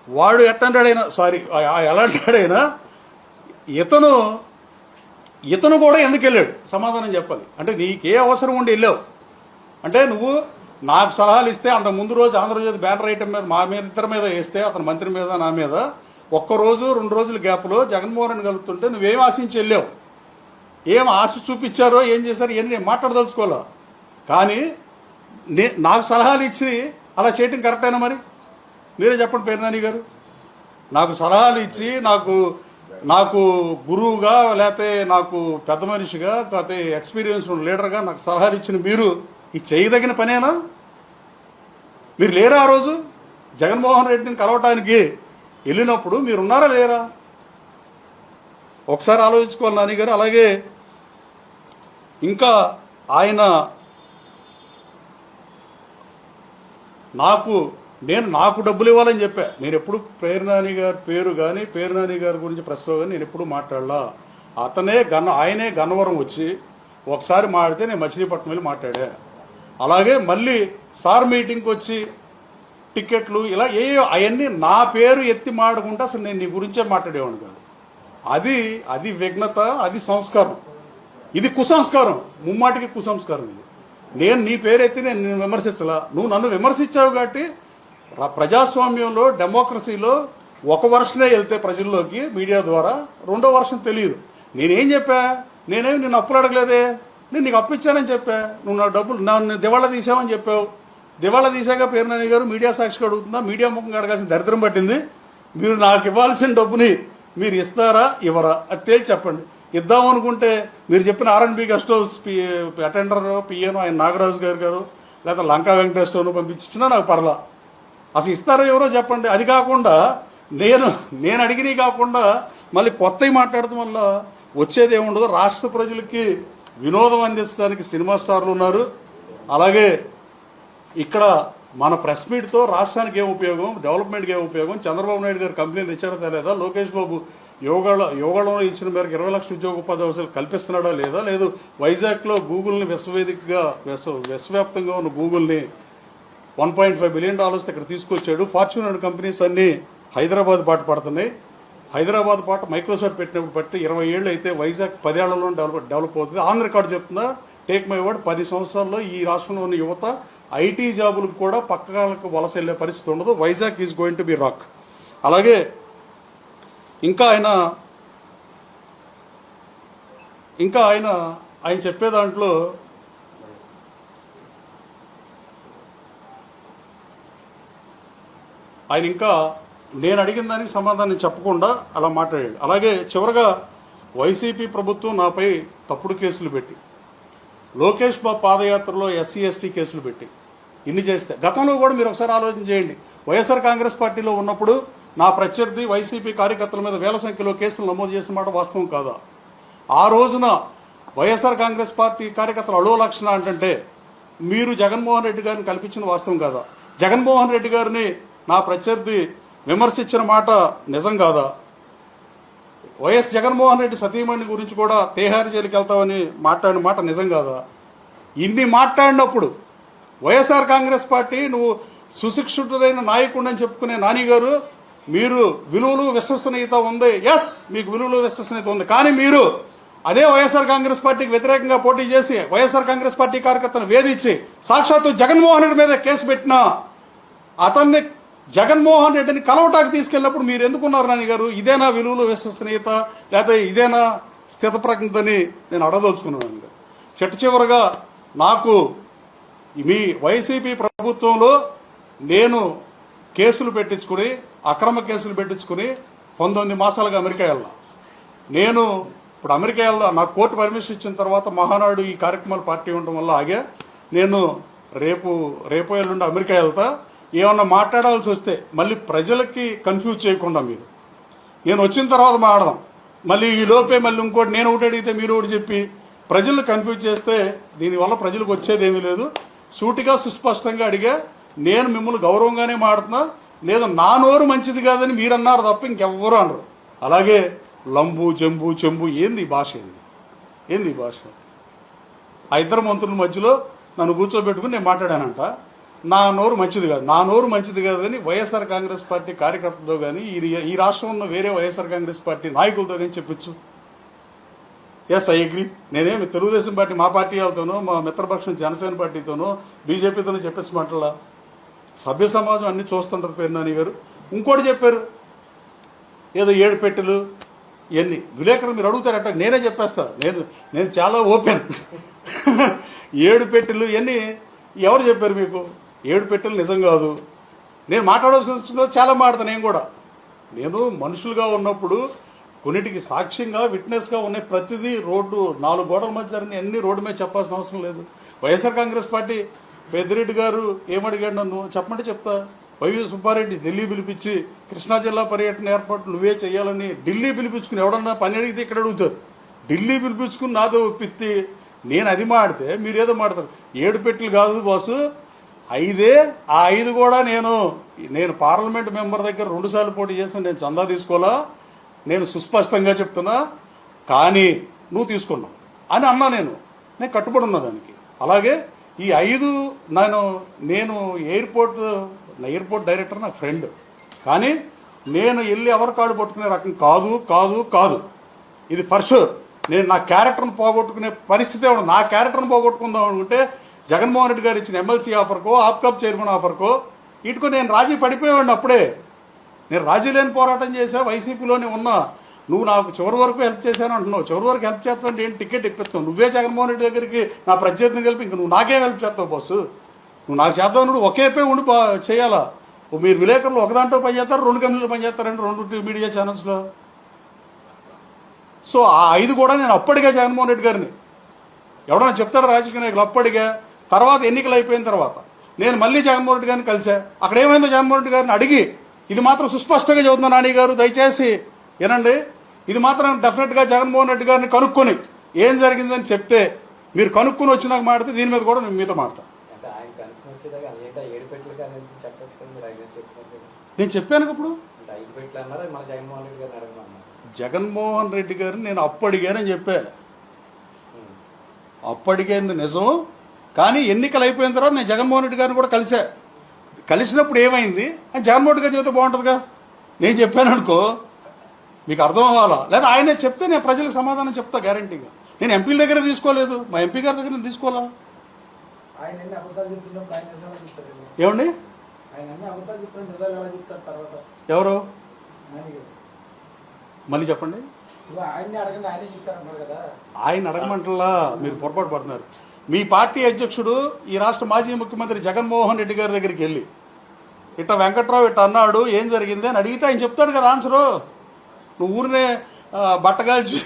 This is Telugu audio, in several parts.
వాడు ఎట్టంటాడైనా ఎలా అంటాడైనా ఇతను కూడా ఎందుకు వెళ్ళాడు సమాధానం చెప్పాలి. అంటే నీకే అవసరం ఉండి వెళ్ళావు అంటే నువ్వు నాకు సలహాలు ఇస్తే అంత ముందు రోజు ఆంధ్రజ్యోతి బ్యానర్ ఐటమ్ మీద మా మీద ఇద్దరి మీద వేస్తే అతని మంత్రి మీద నా మీద ఒక్కరోజు 2 రోజుల గ్యాప్లో జగన్మోహన్ రెడ్డి కలుగుతుంటే నువ్వేం ఆశించి వెళ్ళావు, ఏం ఆశ చూపించారో ఏం చేశారో ఏం మాట్లాడదలుచుకోవాలా. కానీ నాకు సలహాలు ఇచ్చి అలా చేయటం కరెక్టేనా? మరి మీరే చెప్పండి పేర్నాని గారు. నాకు సలహాలు ఇచ్చి నాకు గురువుగా లేకపోతే నాకు పెద్ద మనిషిగా లేకపోతే ఎక్స్పీరియన్స్ లీడర్గా నాకు సలహాలు ఇచ్చిన మీరు ఇది చేయదగిన పనేనా? మీరు లేరా ఆ రోజు జగన్మోహన్ రెడ్డిని కలవటానికి వెళ్ళినప్పుడు మీరున్నారా లేరా? ఒకసారి ఆలోచించుకోవాలి నాని గారు. అలాగే ఇంకా ఆయన నాకు డబ్బులు ఇవ్వాలని చెప్పా. నేను ఎప్పుడు పేర్నాని గారి పేరు కానీ పేర్నాని గారి గురించి ప్రెస్లో కానీ నేను ఎప్పుడు మాట్లాడలా. ఆయనే గన్నవరం వచ్చి ఒకసారి మాట్లాడితే నేను మచిలీపట్నం వెళ్ళి మాట్లాడా. అలాగే మళ్ళీ సార్ మీటింగ్కి వచ్చి టికెట్లు ఇలా అవన్నీ నా పేరు ఎత్తి మాడకుండా అసలు నేను నీ గురించే మాట్లాడేవాడిని కాదు. అది విఘ్నత, అది సంస్కారం. ఇది కుసంస్కారం, ముమ్మాటికి కుసంస్కారం. ఇది నేను నీ పేరు ఎత్తి నేను విమర్శించలా, నువ్వు నన్ను విమర్శించావు. కాబట్టి ప్రజాస్వామ్యంలో డెమోక్రసీలో ఒక వర్షనే వెళ్తే ప్రజల్లోకి మీడియా ద్వారా, రెండో వర్షం తెలియదు. నేనేం చెప్పా? నేనేమి నిన్ను అప్పులు అడగలేదే, నేను నీకు అప్పు ఇచ్చానని చెప్పా. నువ్వు నా డబ్బులు నన్ను దివాళా తీసావని చెప్పావు. దివాళా తీసాక పేర్నాని గారు మీడియా సాక్షిగా అడుగుతుందా? మీడియా ముఖంగా అడగాల్సిన దరిద్రం పట్టింది. మీరు నాకు ఇవ్వాల్సిన డబ్బుని మీరు ఇస్తారా ఇవ్వరా అది తేల్చి చెప్పండి. ఇద్దామనుకుంటే మీరు చెప్పిన R&B గెస్ట్ హౌస్ అటెండర్ పిఏను ఆయన నాగరాజు గారు లేదా లంకా వెంకటేశ్వరను పంపించినా నాకు పర్లా. అసలు ఇస్తారో ఎవరో చెప్పండి. అది కాకుండా నేను అడిగినవి కాకుండా మళ్ళీ కొత్తవి మాట్లాడటం వల్ల వచ్చేది ఏముండదు. రాష్ట్ర ప్రజలకి వినోదం అందించడానికి సినిమా స్టార్లు ఉన్నారు. అలాగే ఇక్కడ మన ప్రెస్ మీట్తో రాష్ట్రానికి ఏం ఉపయోగం, డెవలప్మెంట్కి ఏం ఉపయోగం, చంద్రబాబు నాయుడు గారు కంపెనీలు తెచ్చాడో తెలియదా, లోకేష్ బాబు యోగాలో ఇచ్చిన మేరకు 20 లక్షల ఉద్యోగ ఉపాధి అవసరాలు కల్పిస్తున్నాడా లేదా, లేదు వైజాగ్లో గూగుల్ని విశ్వవ్యాప్తంగా ఉన్న గూగుల్ని $1.5 బిలియన్ ఇక్కడ తీసుకొచ్చాడు. ఫార్చ్యూన్ అండ్ కంపెనీస్ అన్నీ హైదరాబాద్ బాట పడుతున్నాయి. హైదరాబాద్ పాట మైక్రోసాఫ్ట్ పెట్టినప్పుడు బట్టి 20 ఏళ్ళు అయితే వైజాగ్ 10 ఏళ్లలో డెవలప్ అవుతుంది. ఆన్ రికార్డ్ చెప్తుందా, టేక్ మై వర్డ్, 10 సంవత్సరాల్లో ఈ రాష్ట్రంలో ఉన్న యువత ఐటీ జాబులకు కూడా పక్కలకు వలస వెళ్ళే పరిస్థితి ఉండదు. Vizag is going to be rock. అలాగే ఇంకా ఆయన చెప్పే దాంట్లో ఆయన ఇంకా నేను అడిగిన దానికి సమాధానం చెప్పకుండా అలా మాట్లాడాడు. అలాగే చివరగా వైసీపీ ప్రభుత్వం నాపై తప్పుడు కేసులు పెట్టి, లోకేష్ బాబు పాదయాత్రలో SC/ST కేసులు పెట్టి ఇన్ని చేస్తే, గతంలో కూడా మీరు ఒకసారి ఆలోచన చేయండి. వైఎస్ఆర్ కాంగ్రెస్ పార్టీలో ఉన్నప్పుడు నా ప్రత్యర్థి వైసీపీ కార్యకర్తల మీద వేల సంఖ్యలో కేసులు నమోదు చేసిన మాట వాస్తవం కాదా? ఆ రోజున వైఎస్ఆర్ కాంగ్రెస్ పార్టీ కార్యకర్తలు అలో లక్షణ అంటే మీరు జగన్మోహన్ రెడ్డి గారిని కల్పించిన వాస్తవం కాదా? జగన్మోహన్ రెడ్డి గారిని నా ప్రత్యర్థి విమర్శించిన మాట నిజం కాదా? వైఎస్ జగన్మోహన్ రెడ్డి సతీమణి గురించి కూడా తేహారు జైలుకి వెళ్తామని మాట్లాడిన మాట నిజం కాదా? ఇన్ని మాట్లాడినప్పుడు వైఎస్ఆర్ కాంగ్రెస్ పార్టీ నువ్వు సుశిక్షితుడైన నాయకుడని చెప్పుకునే నాని గారు, మీరు విలువలు విశ్వసనీయత ఉంది, ఎస్ మీకు విలువలు విశ్వసనీయత ఉంది. కానీ మీరు అదే వైఎస్ఆర్ కాంగ్రెస్ పార్టీకి వ్యతిరేకంగా పోటీ చేసి వైఎస్ఆర్ కాంగ్రెస్ పార్టీ కార్యకర్తను వేధించి సాక్షాత్తు జగన్మోహన్ రెడ్డి మీద కేసు పెట్టిన అతన్ని జగన్మోహన్ రెడ్డిని కలవటానికి తీసుకెళ్ళినప్పుడు మీరు ఎందుకున్నారు నాని గారు? ఇదేనా విలువలు విశ్వసనీయత, లేకపోతే ఇదేనా స్థితప్రజ్ఞతని నేను అడదలుచుకున్నాను. చిట్ట చివరగా నాకు మీ వైసీపీ ప్రభుత్వంలో నేను కేసులు పెట్టించుకుని, అక్రమ కేసులు పెట్టించుకుని 19 మాసాలుగా అమెరికా వెళ్ళా. నేను ఇప్పుడు అమెరికా వెళ్దా, నాకు కోర్టు పర్మిషన్ ఇచ్చిన తర్వాత మహానాడు ఈ కార్యక్రమాలు పార్టీ ఉండటం వల్ల ఆగా. నేను రేపు ఎల్లుండి అమెరికా వెళ్తా. ఏమన్నా మాట్లాడాల్సి వస్తే మళ్ళీ ప్రజలకి కన్ఫ్యూజ్ చేయకుండా నేను వచ్చిన తర్వాత మాట్లాడదాం. మళ్ళీ ఈ లోపే మళ్ళీ ఇంకోటి నేను ఒకటి అడిగితే మీరు ఒకటి చెప్పి ప్రజలను కన్ఫ్యూజ్ చేస్తే దీనివల్ల ప్రజలకు వచ్చేది ఏమీ లేదు. సూటిగా సుస్పష్టంగా అడిగా, నేను మిమ్మల్ని గౌరవంగానే మాడుతున్నా, లేదా నా నోరు మంచిది కాదని మీరు అన్నారు తప్ప ఇంకెవ్వరూ అనరు. అలాగే లంబు జంబు చెంబు ఏంది భాష? ఏంది భాష? ఆ ఇద్దరు మంత్రుల మధ్యలో నన్ను కూర్చోబెట్టుకుని నేను మాట్లాడానంట. నా నోరు మంచిది కాదు, నా నోరు మంచిది కాదని వైఎస్ఆర్ కాంగ్రెస్ పార్టీ కార్యకర్తలతో కానీ ఈ రాష్ట్రంలో ఉన్న వేరే వైఎస్ఆర్ కాంగ్రెస్ పార్టీ నాయకులతో కానీ చెప్పించు. Yes, I agree. నేనేమి తెలుగుదేశం పార్టీ మా పార్టీ వాళ్ళతోనో, మా మిత్రపక్షం జనసేన పార్టీతోనో, బీజేపీతోనో చెప్పించమంటలా. సభ్య సమాజం అన్ని చూస్తుంటుంది పేర్నాని గారు. ఇంకోటి చెప్పారు, ఏదో 7 పెట్టెలు ఇవన్నీ. విలేకరులు మీరు అడుగుతారట, నేనే చెప్పేస్తా. నేను చాలా ఓపెన్. 7 పెట్టెలు ఇవన్నీ ఎవరు చెప్పారు మీకు? 7 పెట్టెలు నిజం కాదు. నేను మాట్లాడాల్సిన చాలా మాట్లాడతాను. నేను మనుషులుగా ఉన్నప్పుడు కొన్నిటికి సాక్ష్యంగా విట్నెస్గా ఉన్నాయి. ప్రతిదీ రోడ్డు 4 గోడల మధ్య జరిగిన అన్ని రోడ్డు మీద చెప్పాల్సిన అవసరం లేదు. వైఎస్ఆర్ కాంగ్రెస్ పార్టీ పెద్దిరెడ్డి గారు ఏమడిగాడు నన్ను చెప్పమంటే చెప్తా. వైవి సుబ్బారెడ్డి ఢిల్లీ పిలిపించి కృష్ణా జిల్లా పర్యటన ఏర్పాటు నువ్వే చేయాలని ఢిల్లీ పిలిపించుకుని, ఎవడన్నా పని అడిగితే ఇక్కడ అడుగుతారు, ఢిల్లీ పిలిపించుకుని నాతో ఒప్పిత్తి నేను అది మాడితే మీరు ఏదో మాడతారు. 7 పెట్టెలు కాదు బాసు, 5. ఆ 5 కూడా నేను పార్లమెంట్ మెంబర్ దగ్గర 2 సార్లు పోటీ చేసాను. నేను చందా తీసుకోవాలా, నేను సుస్పష్టంగా చెప్తున్నా. కానీ నువ్వు తీసుకున్నావు అని అన్నా. నేను కట్టుబడి ఉన్నా దానికి. అలాగే ఈ 5 నేను ఎయిర్పోర్ట్ డైరెక్టర్ నాకు ఫ్రెండ్, కానీ నేను వెళ్ళి ఎవరి కాళ్ళు పట్టుకునే రకం కాదు. ఇది ఫర్ షూర్. నేను నా క్యారెక్టర్ను పోగొట్టుకునే పరిస్థితే ఉండదు. నా క్యారెక్టర్ను పోగొట్టుకుందాం అనుకుంటే జగన్మోహన్ రెడ్డి గారు ఇచ్చిన ఎమ్మెల్సీ ఆఫర్కో, ఆప్కాప్ చైర్మన్ ఆఫర్కో వీటికో నేను రాజీ పడిపోయాడు. అప్పుడే నేను రాజీ లేని పోరాటం చేశా, వైసీపీలోనే ఉన్నా. నువ్వు నాకు చివరి వరకు హెల్ప్ చేశాను అంటున్నావు. చివరి వరకు హెల్ప్ చేస్తావు ఏంటి? టికెట్ ఇప్పిస్తావు. నువ్వే జగన్మోహన్ రెడ్డి దగ్గరికి నా ప్రత్యర్థిని కలిపి ఇంక నువ్వు నాకేం హెల్ప్ చేస్తావు బస్సు? నువ్వు నాకు చేద్దావు, నువ్వు ఒకేపై ఉండి చేయాలా? మీరు విలేకరులు ఒక దాంట్లో పనిచేస్తారు, 2 కంపెనీలు పనిచేస్తారండి, 2 మీడియా ఛానల్స్లో. సో ఆ 5 కూడా నేను అప్పటిగా జగన్మోహన్ రెడ్డి గారిని ఎవడన్నా చెప్తాడు రాజకీయ నాయకులు అప్పటిగా. తర్వాత ఎన్నికలు అయిపోయిన తర్వాత నేను మళ్ళీ జగన్మోహన్ రెడ్డి గారిని కలిసా. అక్కడ ఏమైందో జగన్మోహన్ రెడ్డి గారిని అడిగి, ఇది మాత్రం సుస్పష్టంగా చదువుతున్నా నాని గారు, దయచేసి వినండి, ఇది మాత్రం డెఫినెట్గా జగన్మోహన్ రెడ్డి గారిని కనుక్కొని ఏం జరిగిందని చెప్తే, మీరు కనుక్కొని వచ్చి నాకు మాడితే దీని మీద కూడా నేను మీతో మాడతాను. నేను చెప్పాను ఇప్పుడు జగన్మోహన్ రెడ్డి గారిని నేను అప్పడిగానని చెప్పా. అప్పడిగేంది నిజం. కానీ ఎన్నికలు అయిపోయిన తర్వాత నేను జగన్మోహన్ రెడ్డి గారిని కూడా కలిసినప్పుడు ఏమైంది అని జగన్మోహన్ రెడ్డి గారు చెబితే బాగుంటుందిగా. నేను చెప్పాను అనుకో, మీకు అర్థం అవ్వాలా? లేదా ఆయనే చెప్తే నేను ప్రజలకు సమాధానం చెప్తా గ్యారంటీగా. నేను ఎంపీల దగ్గర తీసుకోలేదు, మా ఎంపీ గారి దగ్గర నేను తీసుకోవాలా? ఏమండి ఎవరు? మళ్ళీ చెప్పండి. ఆయన అడగమంటలా, మీరు పొరపాటు పడుతున్నారు. మీ పార్టీ అధ్యక్షుడు ఈ రాష్ట్ర మాజీ ముఖ్యమంత్రి జగన్మోహన్ రెడ్డి గారి దగ్గరికి వెళ్ళి ఇట్ట వెంకట్రావు ఇట్ట అన్నాడు, ఏం జరిగింది అని అడిగితే ఆయన చెప్తాడు కదా ఆన్సరు. నువ్వు ఊరినే బట్టగాల్చి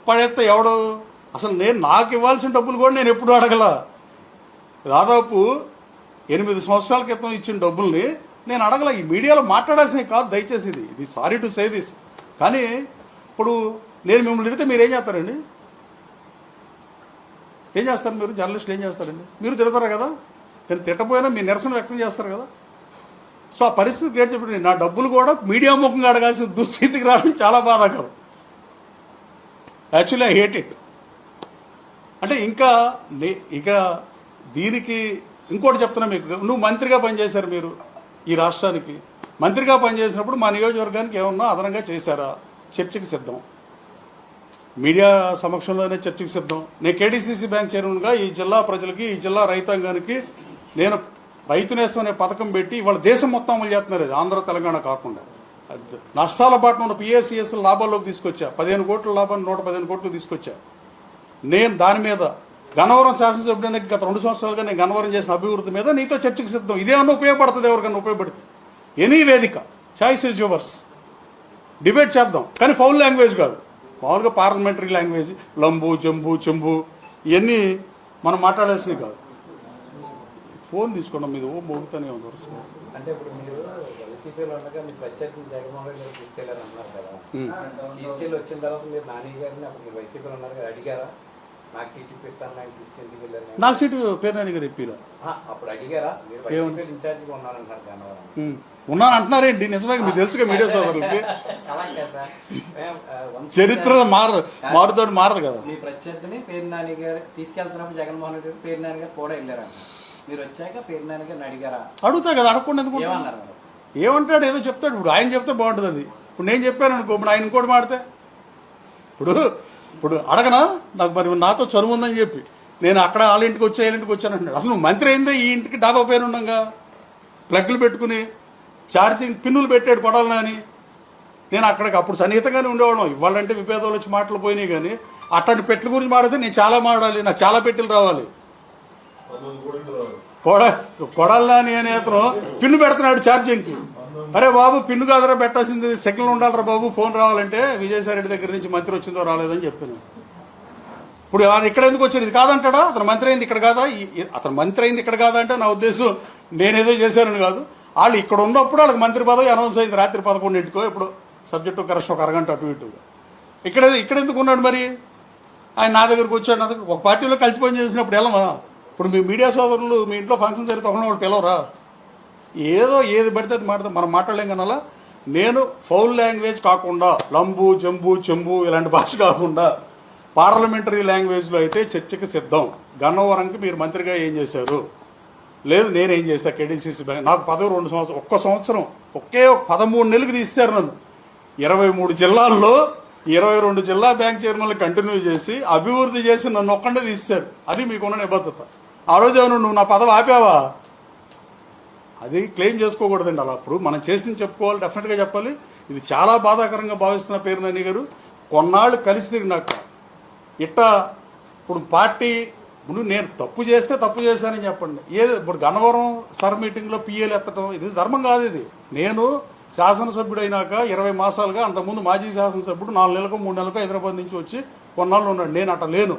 పడేస్తే ఎవడు? అసలు నాకు ఇవ్వాల్సిన డబ్బులు కూడా నేను ఎప్పుడు అడగల. దాదాపు 8 సంవత్సరాల క్రితం ఇచ్చిన డబ్బుల్ని నేను అడగల. ఈ మీడియాలో మాట్లాడాల్సినవి కాదు దయచేసి. ఇది సారీ టు సే దిస్. కానీ ఇప్పుడు నేను మిమ్మల్ని తిడితే మీరు ఏం చేస్తారండి? ఏం చేస్తారు మీరు? జర్నలిస్టులు ఏం చేస్తారండి? మీరు తిడతారు కదా. కానీ తిట్టపోయినా మీ నిరసన వ్యక్తం చేస్తారు కదా. సో ఆ పరిస్థితి క్రియేట్ చెప్పండి. నా డబ్బులు కూడా మీడియా ముఖంగా అడగాల్సిన దుస్థితికి రావడం చాలా బాధాకరం. Actually I hate it. అంటే ఇక దీనికి ఇంకోటి చెప్తున్నా మీకు. నువ్వు మంత్రిగా పనిచేశారు, మీరు ఈ రాష్ట్రానికి మంత్రిగా పనిచేసినప్పుడు మా నియోజకవర్గానికి ఏమన్నా అదనంగా చేశారా? చర్చకి సిద్ధం. మీడియా సమక్షంలోనే చర్చకి సిద్ధం. నేను కేడీసీసీ బ్యాంక్ చైర్మన్గా ఈ జిల్లా ప్రజలకి, ఈ జిల్లా రైతాంగానికి నేను రైతు నేస్తం అనే పథకం పెట్టి ఇవాళ దేశం మొత్తం అమలు చేస్తున్నారు. ఇది ఆంధ్ర తెలంగాణ కాకుండా. నష్టాల బాటన ఉన్న పిఎస్సిఎస్ లాభాల్లోకి తీసుకొచ్చా. 15 కోట్ల లాభాన్ని 115 కోట్లు తీసుకొచ్చా. నేను దాని మీద గన్నవరం శాసనసభ్యుడిని గత 2 సంవత్సరాలుగా నేను గన్నవరం చేసిన అభివృద్ధి మీద నీతో చర్చకు సిద్ధం. ఇదేమన్నా ఉపయోగపడుతుంది? ఎవరికన్నా ఉపయోగపడితే ఎనీ వేదిక, చాయిస్ ఇస్ యువర్స్, డిబేట్ చేద్దాం. కానీ ఫౌల్ లాంగ్వేజ్ కాదు, మామూలుగా పార్లమెంటరీ లాంగ్వేజ్, లంబు జంబు చెంబు ఇవన్నీ మనం మాట్లాడాల్సినవి కాదు. ఫోన్ తీసుకోండి మీద మోగుతానే ఉంది వరుసగా. అంటే ఇప్పుడు మీరు వైసీపీలో ఉండగా మీ ప్రత్యర్థి జగన్మోహన్ రెడ్డి గారు తీసుకెళ్లారు అన్నారు కదా. తీసుకెళ్ళి వచ్చిన తర్వాత మీరు నాని గారిని అప్పుడు మీరు వైసీపీలో ఉన్నారు కదా, అడిగారా నాకు సీట్ ఇప్పిస్తాను ఆయన తీసుకెళ్ళి వెళ్ళారు? నాకు సీటు పేర్నాని గారు ఇప్పిరా? అప్పుడు అడిగారా? మీరు వైసీపీ ఇన్ఛార్జిగా ఉన్నారంటారు గన్నవరం. ఉన్నాను అంటున్నారేంటి? నిజమే, మీకు తెలుసుగా మీడియా సోదరులకి చరిత్ర మారుతాడు మారదు కదా. మీ ప్రత్యర్థిని పేర్నాని గారు తీసుకెళ్తున్నప్పుడు జగన్మోహన్ రెడ్డి గారు పేర్నాని గారు కూడా వెళ్ళారంట. మీరు వచ్చాక పేరు నాని గారిని అడిగారా? అడుగుతా కదా, అడగకుండా ఎందుకు ఉంటాను? ఏమన్నారు మరి? ఏమంటాడు, ఏదో చెప్తాడు. ఇప్పుడు ఆయన చెప్తే బాగుంటుంది అది. ఇప్పుడు నేను చెప్పాను అనుకో, ఇప్పుడు ఆయన ఇంకోటి మాడితే ఇప్పుడు అడగనా? నాకు మరి నాతో చదువు ఉందని చెప్పి నేను అక్కడ వాళ్ళ ఇంటికి వచ్చి వీళ్ళ ఇంటికి వచ్చాను అంటున్నాడు. అసలు నువ్వు మంత్రి అయిందే ఈ ఇంటికి డాబా పేరు ఉండగా ప్లగ్లు పెట్టుకుని ఛార్జింగ్ పిన్నులు పెట్టాడు కొడాలని అని. నేను అక్కడికి అప్పుడు సన్నిహితంగానే ఉండేవాళ్ళం. ఇవాళంటే విభేదాలు వచ్చి మాటలు పోయినాయి, కానీ అట్లాంటి పెట్టెల గురించి మాడితే నేను చాలా మాడాలి, నాకు చాలా పెట్టెలు రావాలి. కొడాలని అనే అతను పిన్ను పెడుతున్నాడు ఛార్జింగ్కి. అరే బాబు, పిన్ను కాదరా పెట్టాల్సింది, సెకండ్లు ఉండాలరా బాబు, ఫోన్ రావాలంటే విజయసాయి రెడ్డి దగ్గర నుంచి మంత్రి వచ్చిందో రాలేదని చెప్పాను. ఇప్పుడు ఇక్కడ ఎందుకు వచ్చారు? ఇది కాదంటాడా? అతను మంత్రి అయింది ఇక్కడ కాదా? అతను మంత్రి అయింది ఇక్కడ కాదా అంటే నా ఉద్దేశం నేనేదో చేశానని కాదు. వాళ్ళు ఇక్కడ ఉన్నప్పుడు వాళ్ళకి మంత్రి పదవి అనౌన్స్ అయింది రాత్రి 11ంటికో ఇప్పుడు, సబ్జెక్టు కరెక్ట్ ఒక అరగంట అటు ఇటుగా. ఇక్కడ ఎందుకు ఉన్నాడు మరి? ఆయన నా దగ్గరకు వచ్చాడు, నా దగ్గర ఒక పార్టీలో కలిసి పని చేసినప్పుడు వెళ్ళమా? ఇప్పుడు మీ మీడియా సోదరులు మీ ఇంట్లో ఫంక్షన్ జరిగితే ఒకరిని వాళ్ళు పిలవరా? ఏది పడితే అది మనం మాట్లాడలేం కన్నా. నేను ఫౌల్ లాంగ్వేజ్ కాకుండా, లంబు జంబు చెంబు ఇలాంటి భాష కాకుండా పార్లమెంటరీ లాంగ్వేజ్లో అయితే చర్చకి సిద్ధం. గన్నవరంకి మీరు మంత్రిగా ఏం చేశారు? లేదు నేనేం చేశా కేడీసీసీ బ్యాంక్, నాకు పదవి 2 సంవత్సరం, ఒక్క సంవత్సరం ఒకే 13 నెలలకు తీశారు నన్ను. 23 జిల్లాల్లో 22 జిల్లా బ్యాంక్ చైర్మన్లు కంటిన్యూ చేసి అభివృద్ధి చేసి నన్ను ఒక్కడే తీశారు. అది మీకున్న నిబద్ధత. ఆ రోజు ఏమన్నా నువ్వు నా పదవి ఆపావా? అది క్లెయిమ్ చేసుకోకూడదండి. అలా ఇప్పుడు మనం చేసింది చెప్పుకోవాలి, డెఫినెట్గా చెప్పాలి. ఇది చాలా బాధాకరంగా భావిస్తున్న పేరు నాని గారు. కొన్నాళ్ళు కలిసి తిరిగినాక ఇప్పుడు పార్టీ, ఇప్పుడు నేను తప్పు చేస్తే తప్పు చేశానని చెప్పండి. ఇప్పుడు గన్నవరం సర్ మీటింగ్లో పిఏలు ఎత్తడం ఇది ధర్మం కాదు. ఇది నేను శాసనసభ్యుడు అయినాక 20 మాసాలుగా, అంతకుముందు మాజీ శాసనసభ్యుడు 4 నెలలకు 3 నెలలకు హైదరాబాద్ నుంచి వచ్చి కొన్నాళ్ళు ఉన్నాడు. నేను అట్లా లేను.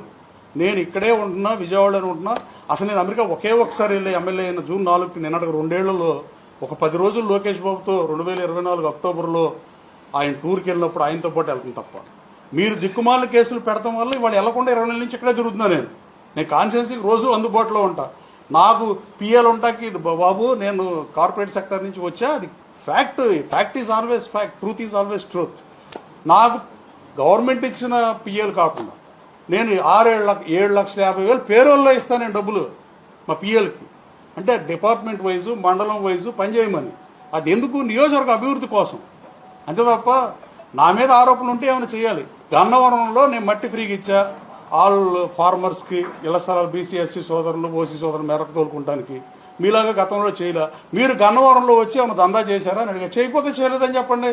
నేను ఇక్కడే ఉంటున్నా, విజయవాడలో ఉంటున్నా. అసలు నేను అమెరికా ఒకసారి వెళ్ళి ఎమ్మెల్యే అయిన జూన్ 4కి నిన్నటికి 2 ఏళ్లలో ఒక 10 రోజులు లోకేష్ బాబుతో 2024 అక్టోబర్లో ఆయన టూర్కి వెళ్ళినప్పుడు ఆయనతో పాటు వెళ్తాను తప్ప. మీరు దిక్కుమాల కేసులు పెడతాం వల్ల ఇవాళ వెళ్లకుండా 20 నెలల నుంచి ఇక్కడే తిరుగుతున్నా. నేను కాన్స్టిట్యున్సీకి రోజు అందుబాటులో ఉంటా. నాకు పిఎల్ ఉంటాకి బాబు నేను కార్పొరేట్ సెక్టర్ నుంచి వచ్చా, అది fact is always fact, truth is always truth. నాకు గవర్నమెంట్ ఇచ్చిన పిఎల్ కాకుండా నేను 7,50,000 పేరోల్లో ఇస్తాను నేను డబ్బులు మా పిఎల్కి. అంటే డిపార్ట్మెంట్ వైజు మండలం వైజు పనిచేయమని. అది ఎందుకు? నియోజకవర్గ అభివృద్ధి కోసం. అంతే తప్ప నా మీద ఆరోపణలు ఉంటే ఏమైనా చేయాలి. గన్నవరంలో నేను మట్టి ఫ్రీగా ఇచ్చా ఆల్ ఫార్మర్స్కి, ఇళ్ల స్థలాలు బీసీ ఎస్సీ సోదరులు ఓసీ సోదరులు మేరకు తోలుకుంటానికి. మీలాగా గతంలో చేయలే. మీరు గన్నవరంలో వచ్చి ఏమైనా దందా చేశారా అని అడిగా. చేయకపోతే చేయలేదని చెప్పండి.